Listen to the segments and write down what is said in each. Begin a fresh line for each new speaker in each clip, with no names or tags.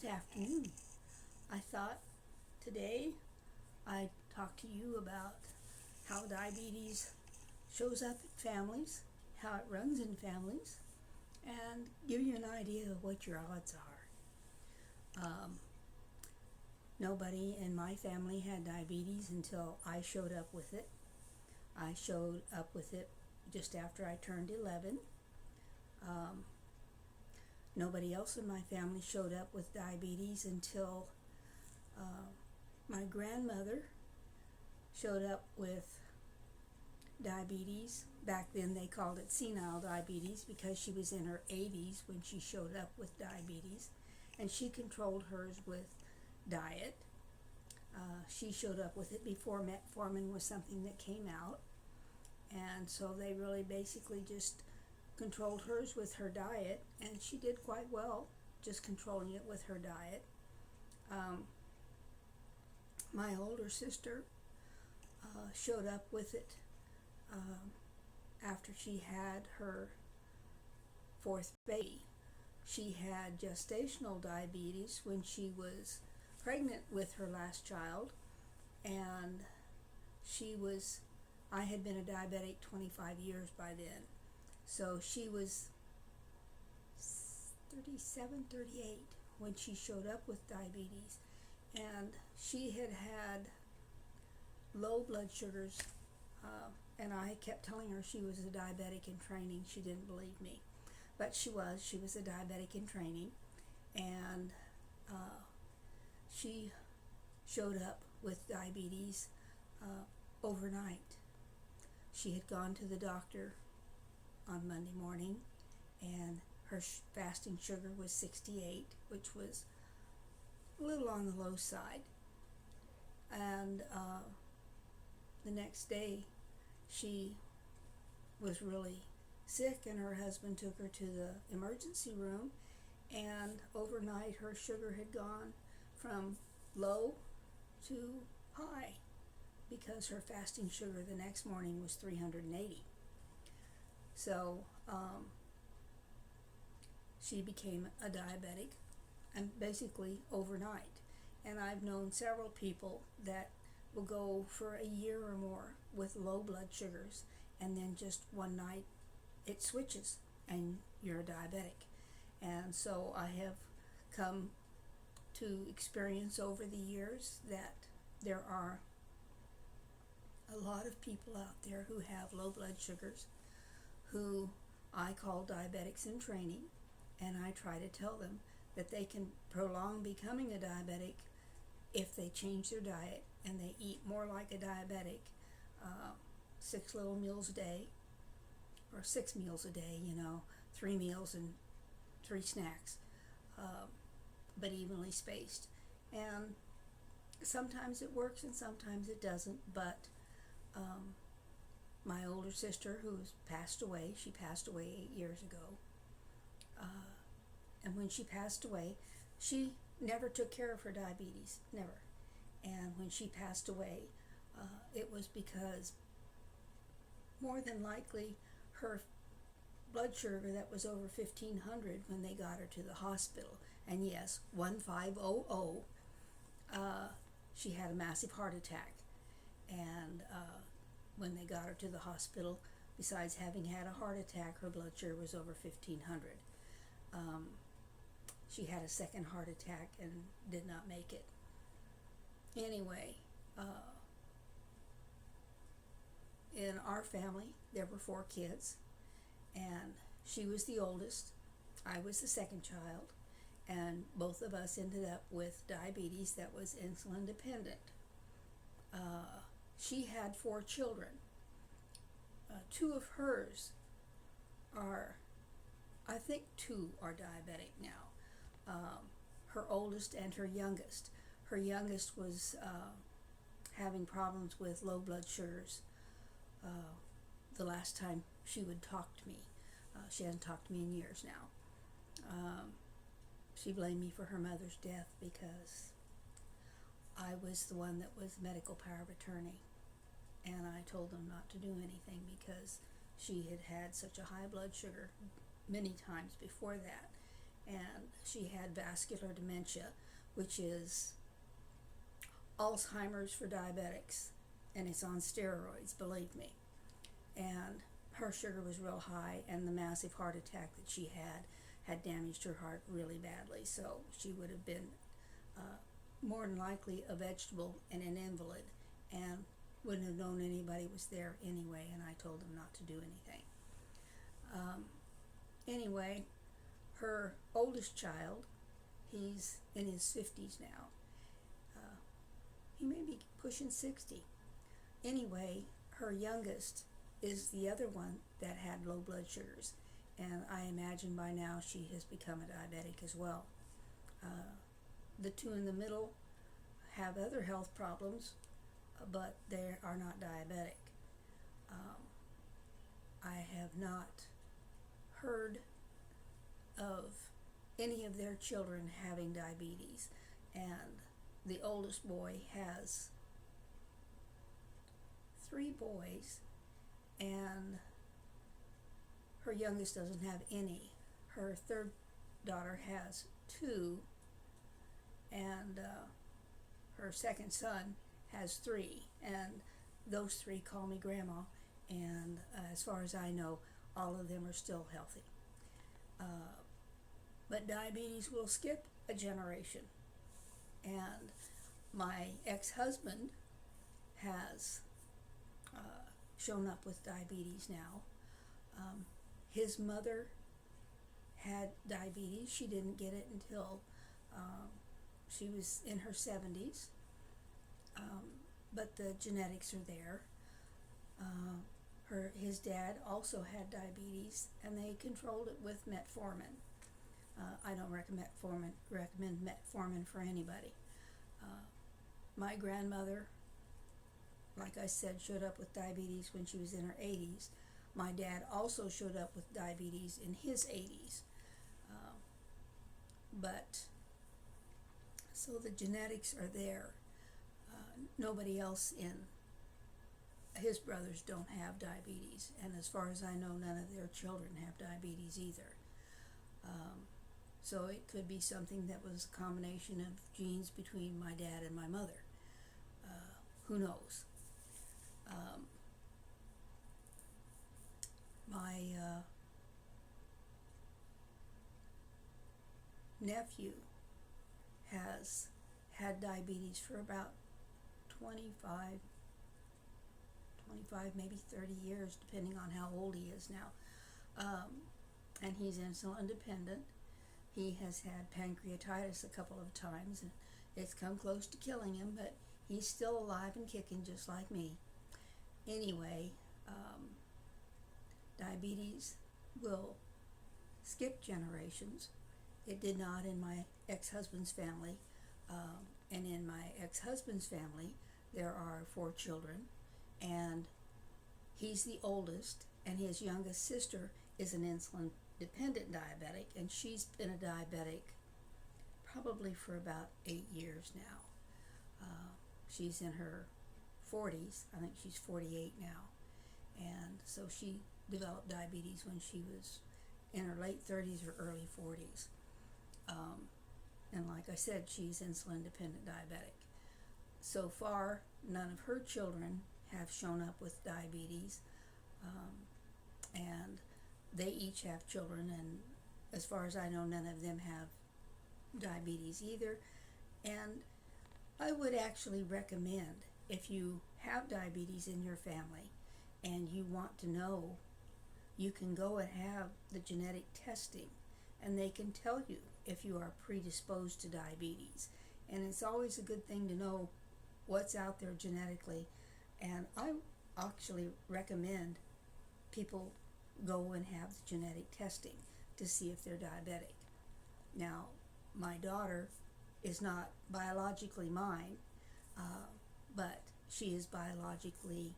afternoon. I thought today I'd talk to you about how diabetes shows up in families, how it runs in families, and give you an idea of what your odds are. Nobody in my family had diabetes until I showed up with it. I showed up with it just after I turned 11. Nobody else in my family showed up with diabetes until my grandmother showed up with diabetes. Back then they called it senile diabetes because she was in her 80s when she showed up with diabetes, and she controlled hers with diet. She showed up with it before metformin was something that came out, and so they really basically just controlled hers with her diet, and she did quite well just controlling it with her diet. My older sister showed up with it after she had her fourth baby. She had gestational diabetes when she was pregnant with her last child, and I had been a diabetic 25 years by then. So she was 37, 38 when she showed up with diabetes, and she had low blood sugars, and I kept telling her she was a diabetic in training. She didn't believe me, but she was a diabetic in training, and she showed up with diabetes overnight. She had gone to the doctor on Monday morning, and her fasting sugar was 68, which was a little on the low side. And the next day she was really sick, and her husband took her to the emergency room, and overnight her sugar had gone from low to high because her fasting sugar the next morning was 380. So she became a diabetic, and basically overnight. And I've known several people that will go for a year or more with low blood sugars, and then just one night it switches and you're a diabetic. And so I have come to experience over the years that there are a lot of people out there who have low blood sugars, who I call diabetics in training, and I try to tell them that they can prolong becoming a diabetic if they change their diet and they eat more like a diabetic, 6 little meals a day, or 6 meals a day, 3 meals and 3 snacks, but evenly spaced. And sometimes it works and sometimes it doesn't, but my older sister, who's passed away, she passed away 8 years ago, and when she passed away, she never took care of her diabetes, never. And when she passed away, it was because more than likely her blood sugar that was over 1500 when they got her to the hospital, and yes, 1500, she had a massive heart attack. And when they got her to the hospital, besides having had a heart attack, her blood sugar was over 1500. She had a second heart attack and did not make it. Anyway, in our family, there were 4 kids, and she was the oldest. I was the second child, and both of us ended up with diabetes that was insulin dependent. She had 4 children. 2 of hers are, I think 2 are diabetic now. Her oldest and her youngest. Her youngest was having problems with low blood sugars the last time she would talk to me. She hasn't talked to me in years now. She blamed me for her mother's death because I was the one that was medical power of attorney, and I told them not to do anything because she had had such a high blood sugar many times before that, and she had vascular dementia, which is Alzheimer's for diabetics, and it's on steroids, believe me. And her sugar was real high, and the massive heart attack that she had damaged her heart really badly, so she would have been more than likely a vegetable and an invalid, and wouldn't have known anybody was there anyway, and I told them not to do anything. Anyway, her oldest child, he's in his 50s now. He may be pushing 60. Anyway, her youngest is the other one that had low blood sugars, and I imagine by now she has become a diabetic as well. The two in the middle have other health problems, but they are not diabetic. I have not heard of any of their children having diabetes, and the oldest boy has 3 boys, and her youngest doesn't have any. Her third daughter has 2, and her second son has 3, and those 3 call me grandma, and as far as I know, all of them are still healthy. But diabetes will skip a generation, and my ex-husband has shown up with diabetes now. His mother had diabetes. She didn't get it until she was in her 70s, but the genetics are there. His dad also had diabetes, and they controlled it with metformin. I don't recommend metformin for anybody. My grandmother, like I said, showed up with diabetes when she was in her 80s. My dad also showed up with diabetes in his 80s. So the genetics are there. Nobody else in his brothers don't have diabetes, and as far as I know, none of their children have diabetes either. So it could be something that was a combination of genes between my dad and my mother. Who knows? My nephew has had diabetes for about 25, maybe 30 years, depending on how old he is now. And he's insulin dependent. He has had pancreatitis a couple of times, and it's come close to killing him, but he's still alive and kicking just like me. Anyway, diabetes will skip generations. It did not in my ex-husband's family. And in my ex-husband's family, there are 4 children, and he's the oldest, and his youngest sister is an insulin-dependent diabetic, and she's been a diabetic probably for about 8 years now. She's in her 40s. I think she's 48 now. And so she developed diabetes when she was in her late 30s or early 40s. And like I said, she's insulin-dependent diabetic. So far, none of her children have shown up with diabetes, and they each have children, and as far as I know, none of them have diabetes either. And I would actually recommend, if you have diabetes in your family and you want to know, you can go and have the genetic testing, and they can tell you if you are predisposed to diabetes. And it's always a good thing to know what's out there genetically, and I actually recommend people go and have the genetic testing to see if they're diabetic. Now, my daughter is not biologically mine, but she is biologically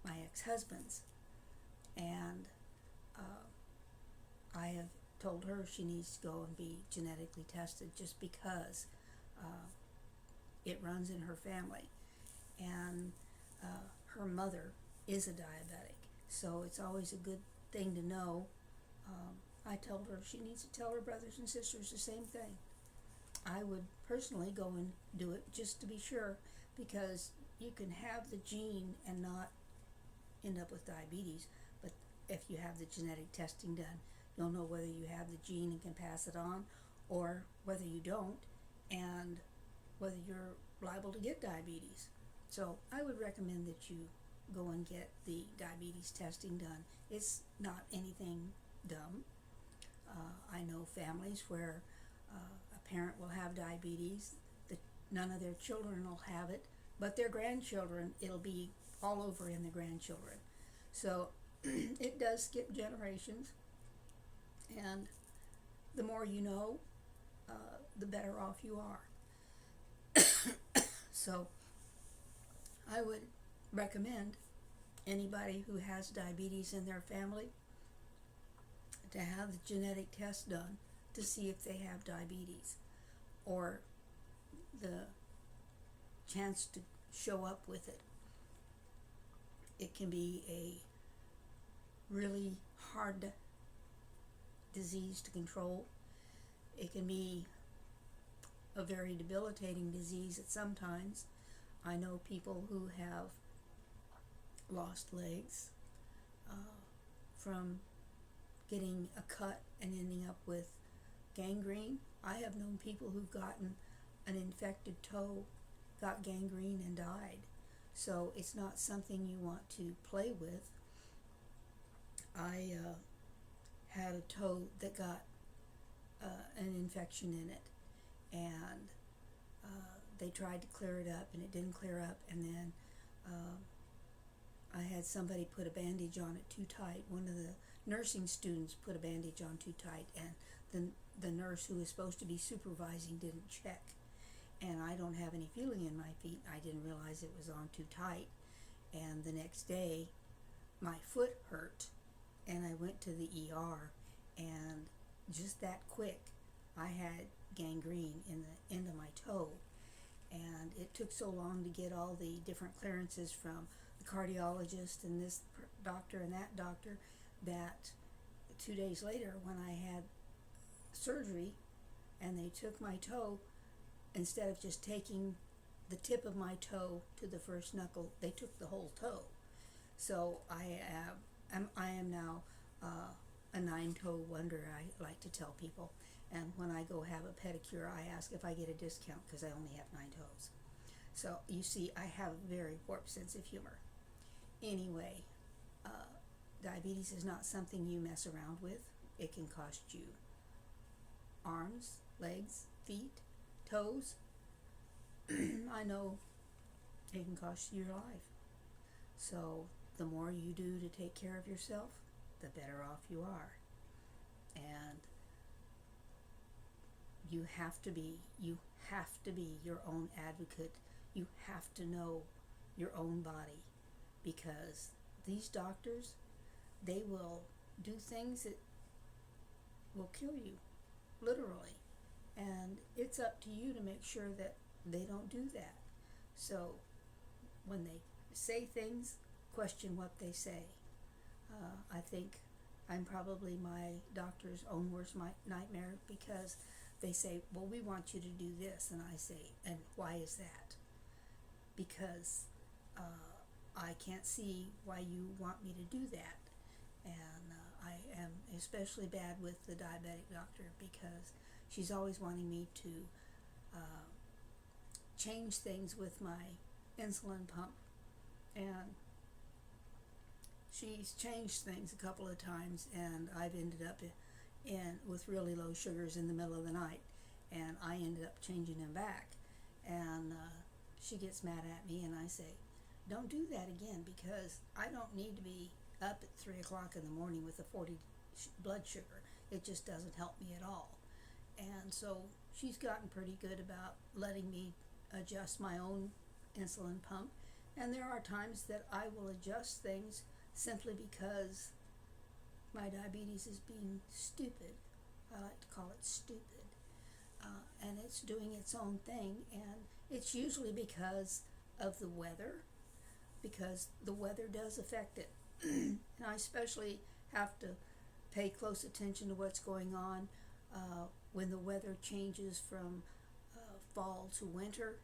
my ex-husband's, and I have told her she needs to go and be genetically tested just because it runs in her family, and her mother is a diabetic, so it's always a good thing to know. I told her she needs to tell her brothers and sisters the same thing. I would personally go and do it just to be sure, because you can have the gene and not end up with diabetes, but if you have the genetic testing done, you'll know whether you have the gene and can pass it on, or whether you don't, and whether you're liable to get diabetes. So I would recommend that you go and get the diabetes testing done. It's not anything dumb. I know families where a parent will have diabetes, none of their children will have it, but their grandchildren, it'll be all over in the grandchildren. So it does skip generations, and the more you know, the better off you are. So I would recommend anybody who has diabetes in their family to have the genetic test done to see if they have diabetes, or the chance to show up with it. It can be a really hard disease to control. It can be a very debilitating disease at some times. I know people who have lost legs from getting a cut and ending up with gangrene. I have known people who've gotten an infected toe, got gangrene, and died. So it's not something you want to play with. I had a toe that got an infection in it, and they tried to clear it up, and it didn't clear up, and then I had somebody put a bandage on it too tight. One of the nursing students put a bandage on too tight, and the nurse who was supposed to be supervising didn't check. And I don't have any feeling in my feet. I didn't realize it was on too tight. And the next day, my foot hurt, and I went to the ER, and just that quick, I had gangrene in the end of my toe. And it took so long to get all the different clearances from the cardiologist and this doctor and that doctor, that 2 days later, when I had surgery and they took my toe, instead of just taking the tip of my toe to the first knuckle, they took the whole toe. So I am now a 9-toe wonder, I like to tell people. And when I go have a pedicure, I ask if I get a discount because I only have 9 toes. So you see, I have a very warped sense of humor. Anyway, diabetes is not something you mess around with. It can cost you arms, legs, feet, toes. I know it can cost you your life. So the more you do to take care of yourself, the better off you are. And you have to be your own advocate. You have to know your own body, because these doctors, they will do things that will kill you, literally. And it's up to you to make sure that they don't do that. So when they say things, question what they say. I think I'm probably my doctor's own worst nightmare, because they say, well, we want you to do this. And I say, and why is that? Because I can't see why you want me to do that. And I am especially bad with the diabetic doctor, because she's always wanting me to change things with my insulin pump. And she's changed things a couple of times, and I've ended up with really low sugars in the middle of the night, and I ended up changing them back. And she gets mad at me, and I say, don't do that again, because I don't need to be up at 3 o'clock in the morning with a 40 blood sugar. It just doesn't help me at all. And so she's gotten pretty good about letting me adjust my own insulin pump. And there are times that I will adjust things simply because my diabetes is being stupid. I like to call it stupid. And it's doing its own thing. And it's usually because of the weather, because the weather does affect it. And I especially have to pay close attention to what's going on when the weather changes from fall to winter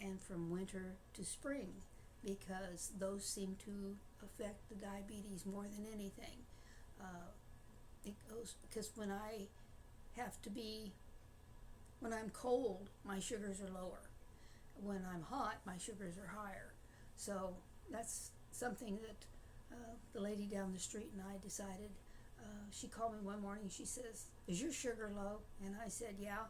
and from winter to spring, because those seem to affect the diabetes more than anything. It goes because when I'm cold, my sugars are lower. When I'm hot, my sugars are higher. So that's something that the lady down the street and I decided. She called me one morning. She says, "Is your sugar low?" And I said, "Yeah."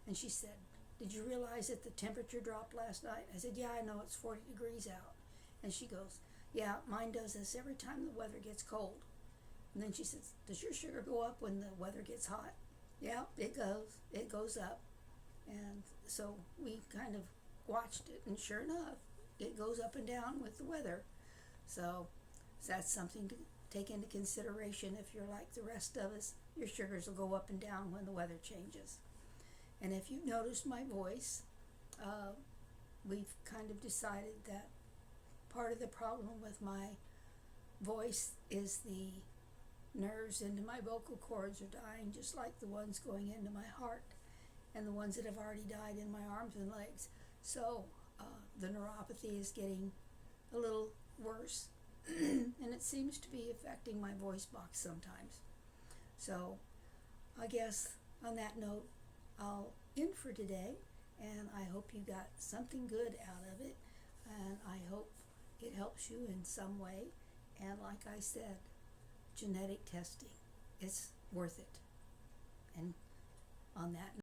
And she said, "Did you realize that the temperature dropped last night?" I said, "Yeah, I know, it's 40 degrees out." And she goes, "Yeah, mine does this every time the weather gets cold." And then she says, "Does your sugar go up when the weather gets hot?" "Yeah, it goes. It goes up." And so we kind of watched it, and sure enough, it goes up and down with the weather. So that's something to take into consideration. If you're like the rest of us, your sugars will go up and down when the weather changes. And if you noticed my voice, we've kind of decided that part of the problem with my voice is the nerves into my vocal cords are dying, just like the ones going into my heart and the ones that have already died in my arms and legs. So the neuropathy is getting a little worse and it seems to be affecting my voice box sometimes. So I guess on that note, I'll end for today, and I hope you got something good out of it, and I hope it helps you in some way. And like I said, genetic testing, it's worth it. And on that note,